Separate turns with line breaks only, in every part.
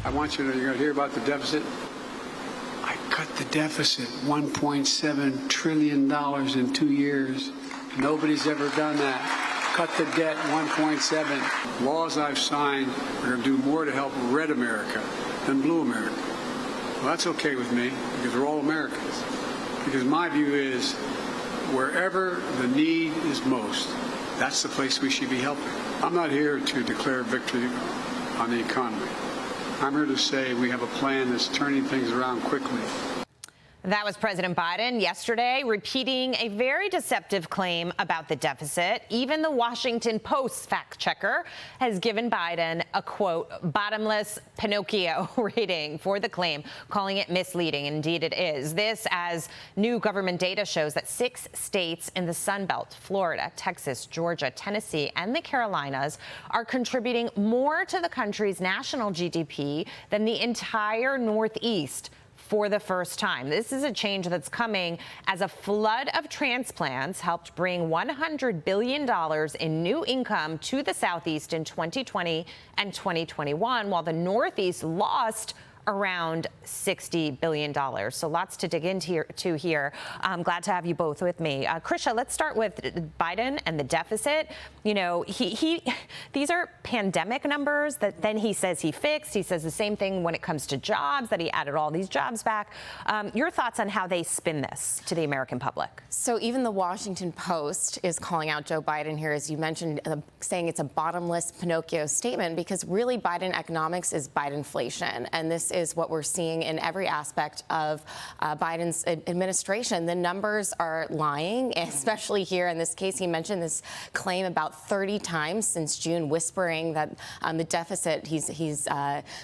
I want you're going to hear about the deficit. I cut the deficit $1.7 trillion in 2 years. Nobody's ever done that. Cut the debt 1.7. Laws I've signed are going to do more to help red America than blue America. Well, that's okay with me because we're all Americans. Because my view is wherever the need is most, that's the place we should be helping. I'm not here to declare victory on the economy. I'm here to say we have a plan that's turning things around quickly.
That was President Biden yesterday repeating a very deceptive claim about the deficit. Even the Washington Post fact checker has given Biden a, quote, bottomless Pinocchio rating for the claim, calling it misleading. Indeed, it is. This as new government data shows that 6 states in the Sun Belt, Florida, Texas, Georgia, Tennessee, and the Carolinas are contributing more to the country's national GDP than the entire Northeast for the first time. This is a change that's coming as a flood of transplants helped bring $100 billion in new income to the Southeast in 2020 and 2021, while the Northeast lost around $60 billion. So lots to dig into here. I'm glad to have you both with me. Krysia, let's start with Biden and the deficit. You know, these are pandemic numbers that then he says he fixed. He says the same thing when it comes to jobs, that he added all these jobs back. Your thoughts on how they spin this to the American public?
So even the Washington Post is calling out Joe Biden here, as you mentioned, saying it's a bottomless Pinocchio statement, because really Biden economics is Bidenflation. And this is what we're seeing in every aspect of Biden's administration. The numbers are lying, especially here in this case. He mentioned this claim about 30 times since June, whispering that the deficit, he's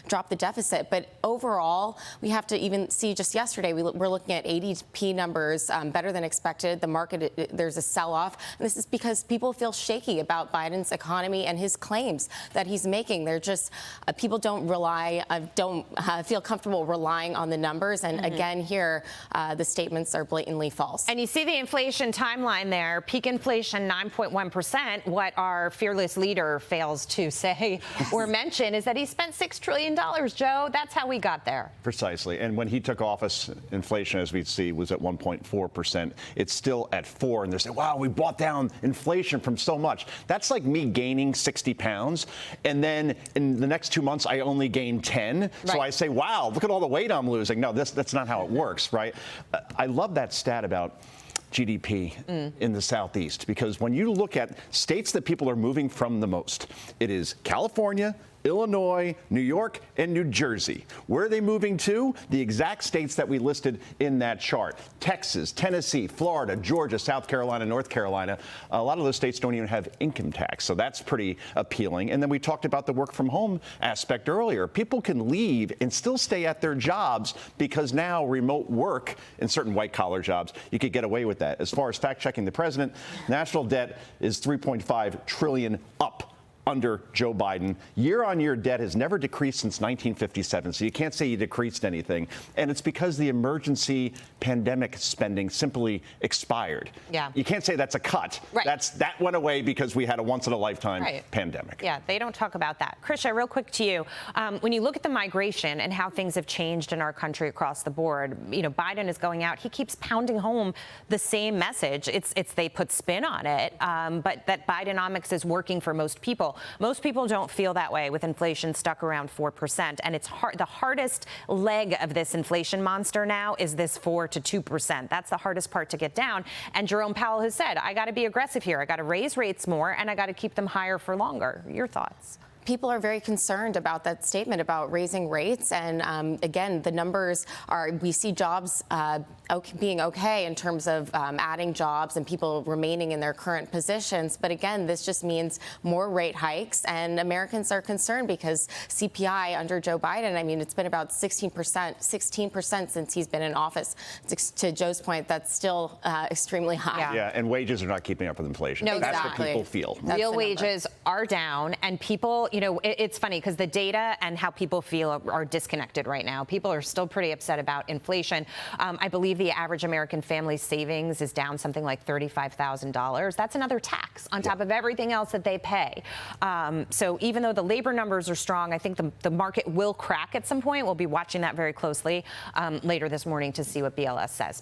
dropped the deficit. But overall, we have to even see just yesterday, we're looking at ADP numbers better than expected. The market, there's a sell-off. And this is because people feel shaky about Biden's economy and his claims that he's making. They're just, people don't feel comfortable relying on the numbers. And again, here, the statements are blatantly false.
And you see the inflation timeline there. Peak inflation, 9.1%. What our fearless leader fails to say or mention is that he spent $6 trillion, Joe. That's how we got there.
Precisely. And when he took office, inflation, as we see, was at 1.4%. It's still at 4%. And they're saying, wow, we brought down inflation from so much. That's like me gaining 60 pounds. And then in the next 2 months, I only gain 10. Right. So I say, wow, look at all the weight I'm losing. No, that's not how it works, right? I love that stat about GDP in the Southeast, because when you look at states that people are moving from the most, it is California, Illinois, New York, and New Jersey. Where are they moving to? The exact states that we listed in that chart. Texas, Tennessee, Florida, Georgia, South Carolina, North Carolina. A lot of those states don't even have income tax, so that's pretty appealing. And then we talked about the work from home aspect earlier. People can leave and still stay at their jobs because now remote work in certain white-collar jobs, you could get away with that. As far as fact-checking the president, national debt is $3.5 trillion up under Joe Biden. Year-on-year debt has never decreased since 1957, so you can't say you decreased anything. And it's because the emergency pandemic spending simply expired.
Yeah.
You can't say that's a cut.
Right.
That went away because we had a once-in-a-lifetime pandemic.
Yeah, they don't talk about that. Krysia, real quick to you. When you look at the migration and how things have changed in our country across the board, you know, Biden is going out. He keeps pounding home the same message. It's they put spin on it, but that Bidenomics is working for most people. Most people don't feel that way with inflation stuck around 4%. And it's the hardest leg of this inflation monster now is this 4 to 2%. That's the hardest part to get down. And Jerome Powell has said, I got to be aggressive here. I got to raise rates more and I got to keep them higher for longer. Your thoughts?
People are very concerned about that statement about raising rates. And again, the numbers are, we see jobs being okay in terms of adding jobs and people remaining in their current positions. But again, this just means more rate hikes. And Americans are concerned because CPI under Joe Biden, I mean, it's been about 16% since he's been in office. To Joe's point, that's still extremely high.
Yeah, and wages are not keeping up with inflation.
No,
That's
exactly.
what people feel.
Real wages are down, and people, you know, it's funny because the data and how people feel are disconnected right now. People are still pretty upset about inflation. I believe believe the average American family savings is down something like $35,000. That's another tax on top of everything else that they pay. So even though the labor numbers are strong, I think the market will crack at some point. We'll be watching that very closely later this morning to see what BLS says.